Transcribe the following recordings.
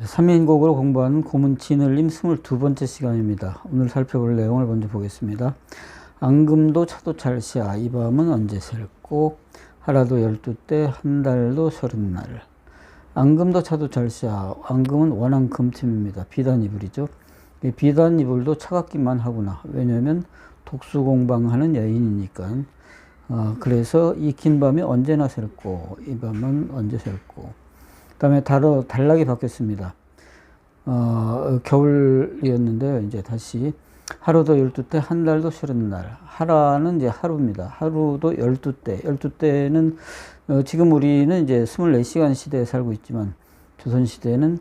삼인곡으로 공부하는 고문 진을림 22번째 시간입니다. 오늘 살펴볼 내용을 먼저 보겠습니다. 앙금도 차도 찰시야 이 밤은 언제 셀고 하라도 12때 한 달도 30날. 앙금도 차도 찰시야. 앙금은 원앙 금팀입니다. 비단이불이죠. 비단이불도 차갑기만 하구나. 왜냐하면 독수공방하는 여인이니까. 그래서 이 긴 밤이 언제나 셀고 이 밤은 언제 셀고. 그 다음에 단락이 바뀌었습니다. 겨울이었는데요. 이제 다시 하루도 12때 한 달도 30날. 하라는 이제 하루입니다. 하루도 12때. 12때는 지금 우리는 이제 24시간 시대에 살고 있지만 조선시대에는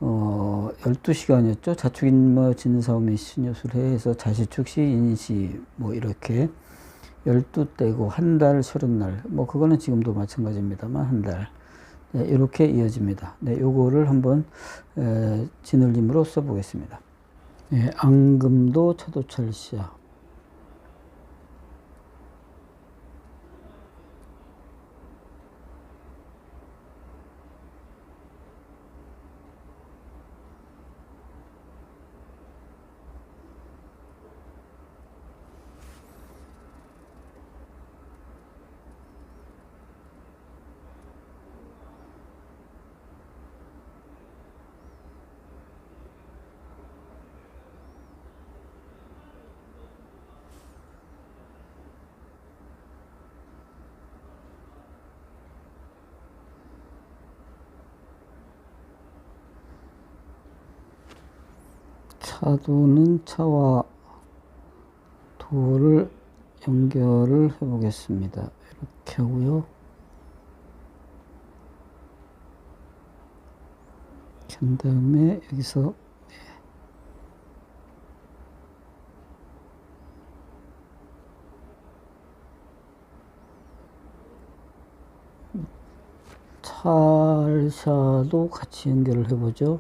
12시간이었죠. 자축인모 진사오미 신유술해 해서 자시축시 인시 뭐 이렇게 12때고 한 달 30날. 뭐 그거는 지금도 마찬가지입니다만 한 달. 네, 이렇게 이어집니다. 네, 요거를 한번 진을림으로 써보겠습니다. 네, 앙금도 차도 찰시야. 차도는 차와 도를 연결을 해 보겠습니다. 이렇게 하고요. 그 다음에 여기서 찰샤도 같이 연결을 해보죠.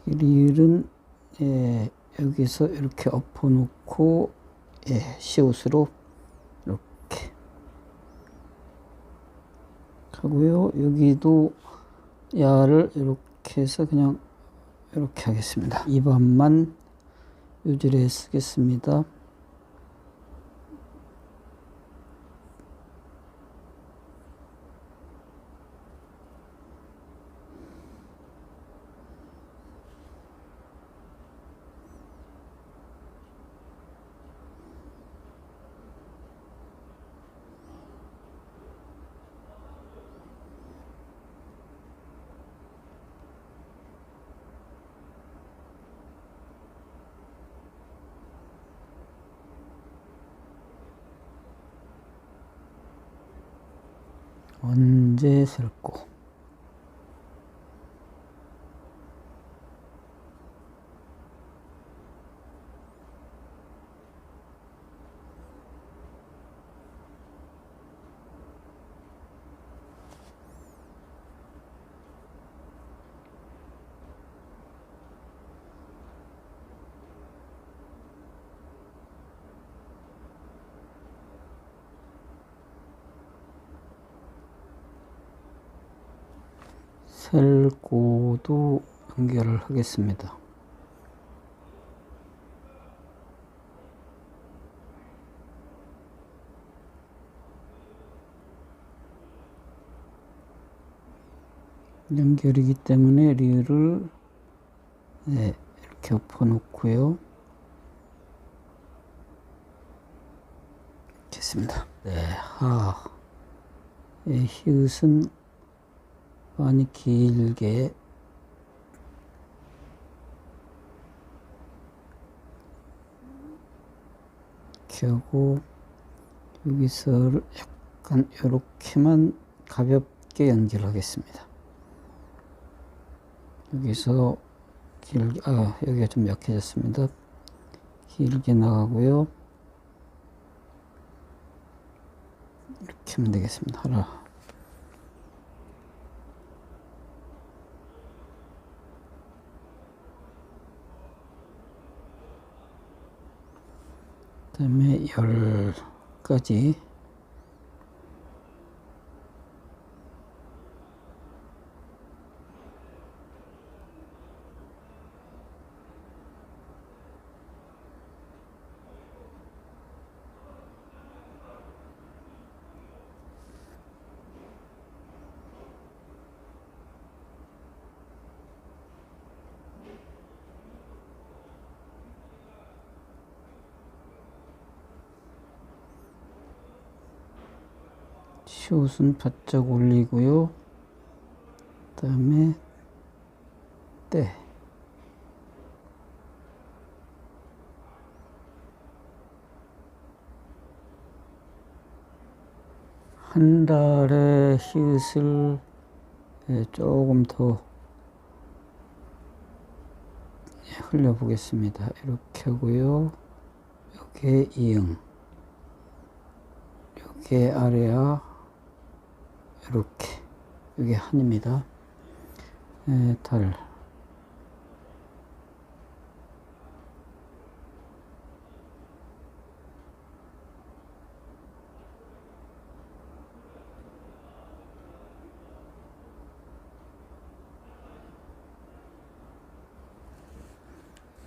리을은 여기서 이렇게 엎어놓고 시옷으로 이렇게 하고요. 여기도 야를 이렇게 해서 그냥 이렇게 하겠습니다. 이 밤만 요지를 쓰겠습니다. 언제 셀고 셀고도 연결을 하겠습니다. 연결이기 때문에 리을을 이렇게 엎어놓고요. 이렇게 했습니다. 히읗은 많이 길게 이렇게 하고 여기서 약간 이렇게만 가볍게 연결하겠습니다. 여기서 길게 여기가 좀 약해졌습니다. 길게 나가고요. 이렇게 하면 되겠습니다. 하나 그다음에 10까지 시옷은 바짝 올리고요. 그 다음에 때 한 달의 히읗을 조금 더 흘려 보겠습니다. 이렇게 하고요. 여기에 이응, 여기에 아래야 이렇게, 이게 한입니다. 달,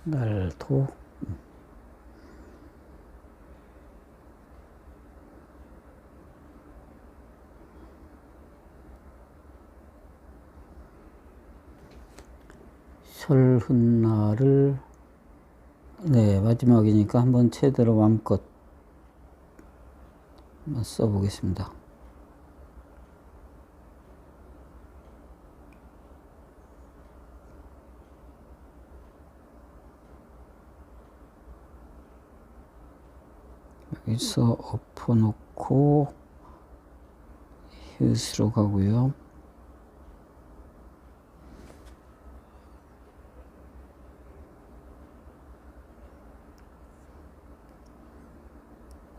날도, 설흔날을 마지막이니까 한번 최대로 마음껏 써보겠습니다. 여기서 엎어놓고 히읗으로 가고요.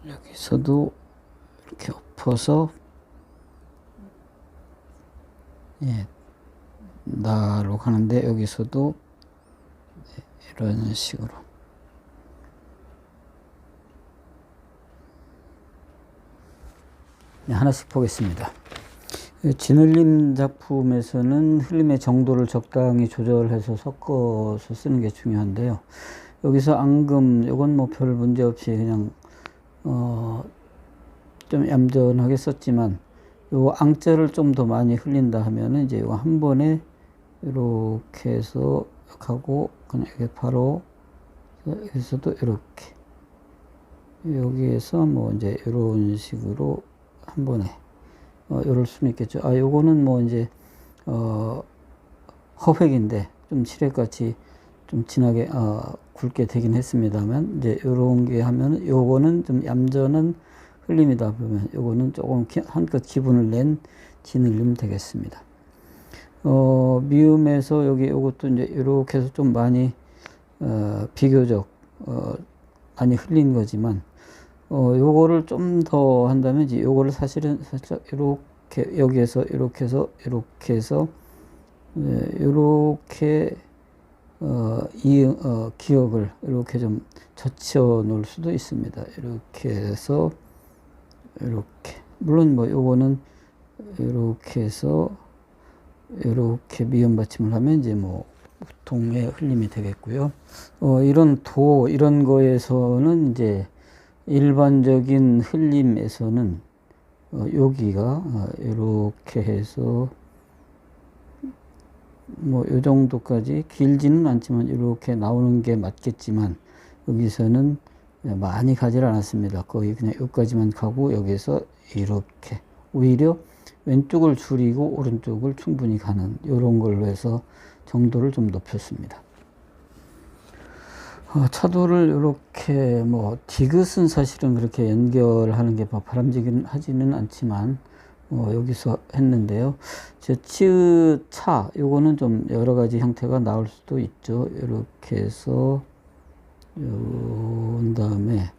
여기서도 이렇게 엎어서 나로 가는데, 여기서도 이런 식으로 하나씩 보겠습니다. 진흘림 작품에서는 흘림의 정도를 적당히 조절해서 섞어서 쓰는 게 중요한데요. 여기서 앙금, 요건 뭐 별 문제 없이 그냥 좀 얌전하게 썼지만, 요 앙자를 좀 더 많이 흘린다 하면은 이제 요거 한 번에 이렇게 해서 가고, 그냥 이게 바로 여기서도 이렇게, 여기에서 뭐 이제 이런 식으로 한 번에 이럴 수는 있겠죠. 요거는 뭐 이제 허획인데 좀 칠흑같이 좀 진하게 굵게 되긴 했습니다만, 이제 요런 게 하면 요거는 좀 얌전한 흘림이다 보면 요거는 조금 한껏 기분을 낸 진흘림 되겠습니다. 미음에서 여기 요것도 이제 이렇게 해서 좀 많이 비교적 많이 흘린 거지만, 요거를 좀 더 한다면 이제 요거를 사실은 살짝 이렇게 여기에서 이렇게 해서 이렇게 해서 이렇게 기억을 이렇게 좀 젖혀 놓을 수도 있습니다. 이렇게 해서 이렇게, 물론 뭐 요거는 이렇게 해서 이렇게 미음 받침을 하면 이제 뭐 보통의 흘림이 되겠고요. 이런 이런 거에서는 이제 일반적인 흘림에서는 여기가 이렇게 해서 뭐 요 정도까지 길지는 않지만 이렇게 나오는 게 맞겠지만, 여기서는 많이 가지 않았습니다. 거의 그냥 여기까지만 가고, 여기서 이렇게 오히려 왼쪽을 줄이고 오른쪽을 충분히 가는 이런 걸로 해서 정도를 좀 높였습니다. 차도를 이렇게 뭐 디귿은 사실은 그렇게 연결하는 게 바람직은 하지는 않지만 여기서 했는데요. 치읓 차 요거는 좀 여러 가지 형태가 나올 수도 있죠. 이렇게 해서 온 다음에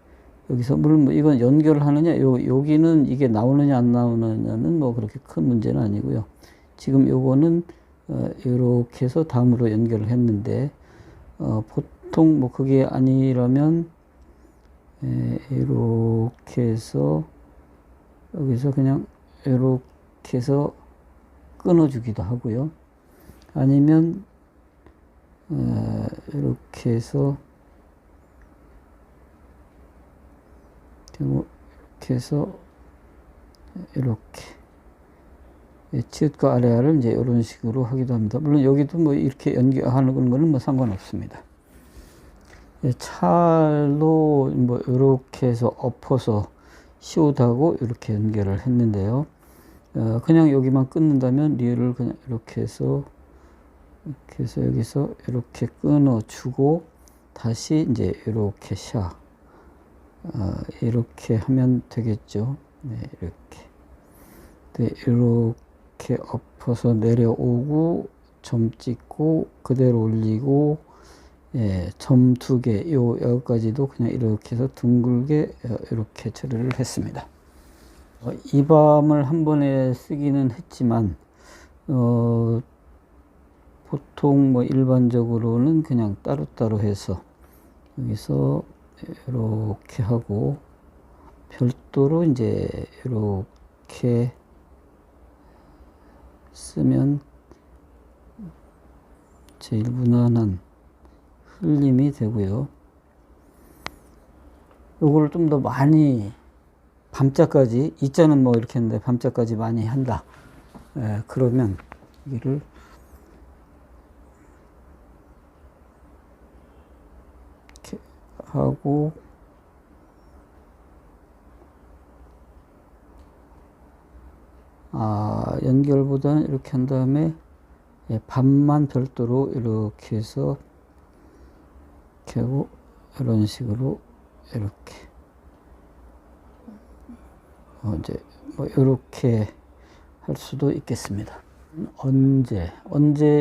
여기서 물론 뭐 이건 연결하느냐, 여기는 이게 나오느냐 안 나오느냐는 뭐 그렇게 큰 문제는 아니고요. 지금 요거는 이렇게 해서 다음으로 연결을 했는데, 보통 뭐 그게 아니라면 이렇게 해서 여기서 그냥 이렇게 해서 끊어주기도 하고요. 아니면 이렇게 해서 이렇게 해서 이렇게 치읓과 아래아를 이제 이런 식으로 하기도 합니다. 물론 여기도 뭐 이렇게 연결하는 거는 뭐 상관없습니다. 찰로 뭐 이렇게 해서 엎어서 시옷하고 이렇게 연결을 했는데요. 그냥 여기만 끊는다면 리을을 그냥 이렇게 해서 여기서 이렇게 끊어주고 다시 이제 이렇게 이렇게 하면 되겠죠. 네, 이렇게. 네, 이렇게 엎어서 내려오고 점 찍고 그대로 올리고 점 2개 여기까지도 그냥 이렇게 해서 둥글게 이렇게 처리를 했습니다. 이밤을 한 번에 쓰기는 했지만 보통 뭐 일반적으로는 그냥 따로따로 해서 여기서 이렇게 하고 별도로 이제 이렇게 쓰면 제일 무난한 흘림이 되고요. 요거를 좀 더 많이 밤자까지, 이자는 뭐 이렇게 했는데 밤자까지 많이 한다. 그러면 이를 이렇게 하고 연결보다는 이렇게 한 다음에 밤만 별도로 이렇게 해서 이렇게 하고 이런 식으로 이렇게 이제 뭐 이렇게 할 수도 있겠습니다. 언제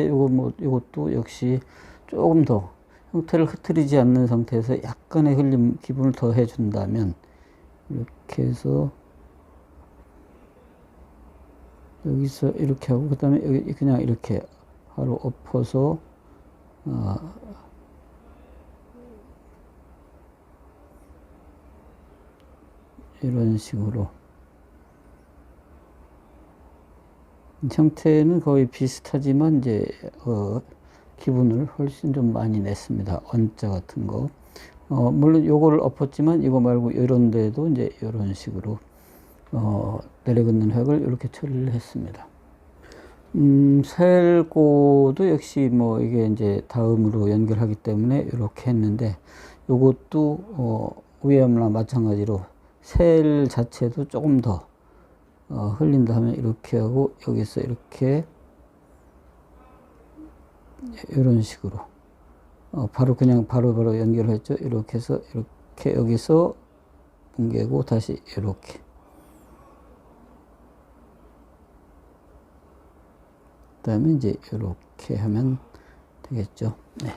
요것도 역시 조금 더 형태를 흐트리지 않는 상태에서 약간의 흘림 기분을 더 해준다면 이렇게 해서 여기서 이렇게 하고 그 다음에 여기 그냥 이렇게 바로 엎어서 이런 식으로 형태는 거의 비슷하지만 이제 기분을 훨씬 좀 많이 냈습니다. 언자 같은 거. 물론 요거를 엎었지만 이거 말고 이런 데도 이제 이런 식으로 내려긋는 획을 이렇게 처리를 했습니다. 셀고도 역시 뭐 이게 이제 다음으로 연결하기 때문에 이렇게 했는데 요것도 위암이나 마찬가지로 셀 자체도 조금 더 흘린다 하면 이렇게 하고 여기서 이렇게 이런 식으로 바로 그냥 바로 연결했죠. 이렇게 해서 이렇게 여기서 뭉개고 다시 이렇게 그 다음에 이제 이렇게 하면 되겠죠. 네.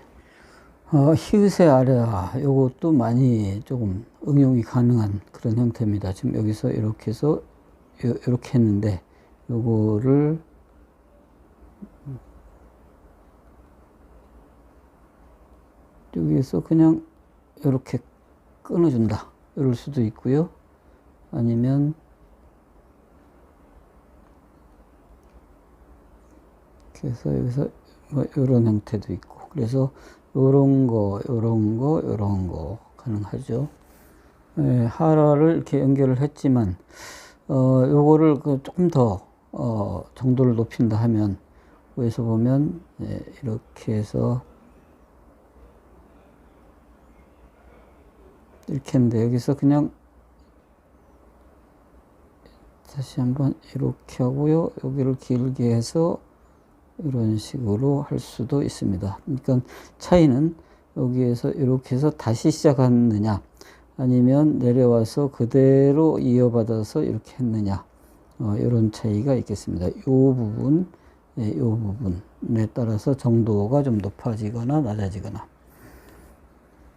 히읗의 아래아 요것도 많이 조금 응용이 가능한 그런 형태입니다. 지금 여기서 이렇게 해서 이렇게 했는데 요거를 여기에서 그냥 이렇게 끊어준다 이럴 수도 있고요. 아니면 그래서 여기서 뭐 이런 형태도 있고 그래서 요런 거 가능하죠. 하라를 이렇게 연결을 했지만 요거를 조금 더 정도를 높인다 하면 위에서 보면 이렇게 해서 이렇게 했는데 여기서 그냥 다시 한번 이렇게 하고요. 여기를 길게 해서 이런 식으로 할 수도 있습니다. 그러니까 차이는 여기에서 이렇게 해서 다시 시작하느냐 아니면 내려와서 그대로 이어받아서 이렇게 했느냐 이런 차이가 있겠습니다. 이 부분에 따라서 정도가 좀 높아지거나 낮아지거나.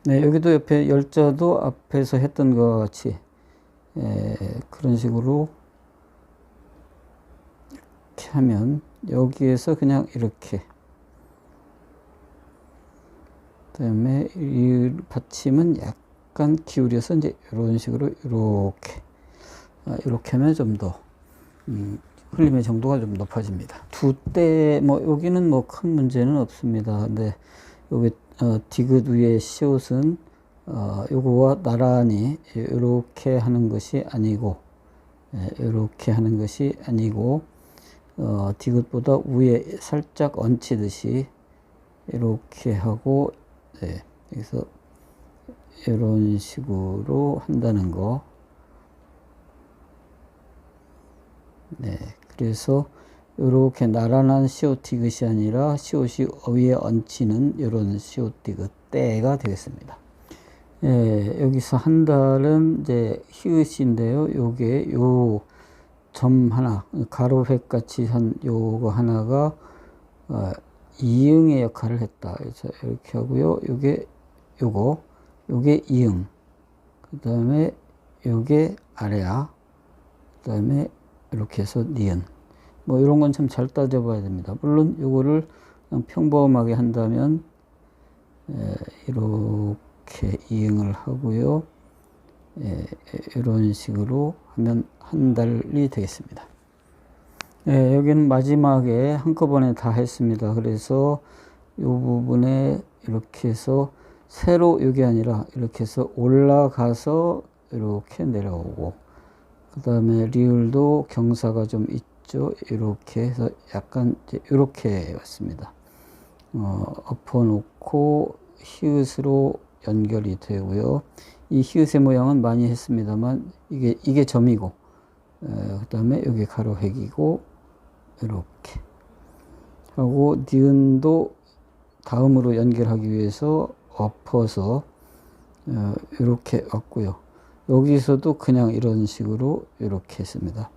네, 여기도 옆에 열자도 앞에서 했던 것과 같이 그런 식으로 이렇게 하면 여기에서 그냥 이렇게 그다음에 이 받침은 약간 기울여서 이제 이런 식으로 이렇게 하면 좀 더 흘림의 정도가 좀 높아집니다. 두 때 뭐 여기는 뭐 큰 문제는 없습니다. 근데 여기 디귿 위에 시옷은 요거와 나란히 이렇게 하는 것이 아니고 이렇게 하는 것이 아니고 디귿보다 위에 살짝 얹히듯이 이렇게 하고 여기서 이런 식으로 한다는 거. 그래서 이렇게 나란한 시옷 디귿이 아니라 시옷이 위에 얹히는 이런 시옷 디귿 때가 되겠습니다. 여기서 한 달은 이제 히읗인데요. 요게 요 점 하나, 가로획 같이 한 요거 하나가 이응의 역할을 했다. 그래서 이렇게 하고요. 요게 이응. 그 다음에 요게 아래야. 그 다음에 이렇게 해서 니은. 뭐 이런 건 참 잘 따져봐야 됩니다. 물론 요거를 그냥 평범하게 한다면 이렇게 이응을 하고요. 이런 식으로 하면 한 달이 되겠습니다. 여기는 마지막에 한꺼번에 다 했습니다. 그래서 이 부분에 이렇게 해서 세로 이게 아니라 이렇게 해서 올라가서 이렇게 내려오고, 그 다음에 리을도 경사가 좀 있죠. 이렇게 해서 약간 이렇게 왔습니다. 엎어놓고 히읗으로 연결이 되고요. 이 히읗의 모양은 많이 했습니다만 이게 점이고, 그 다음에 여기 가로획이고 이렇게 하고, 니은도 다음으로 연결하기 위해서 엎어서 이렇게 왔고요. 여기서도 그냥 이런 식으로 이렇게 했습니다.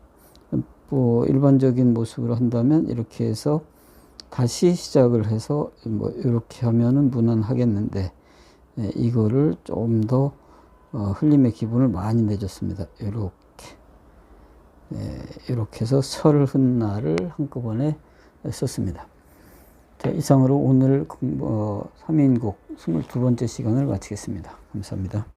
뭐 일반적인 모습으로 한다면 이렇게 해서 다시 시작을 해서 뭐 이렇게 하면은 무난하겠는데, 이거를 좀 더 흘림의 기분을 많이 내줬습니다. 이렇게 해서 설 훗날을 한꺼번에 썼습니다. 자, 이상으로 오늘 3인곡 22번째 시간을 마치겠습니다. 감사합니다.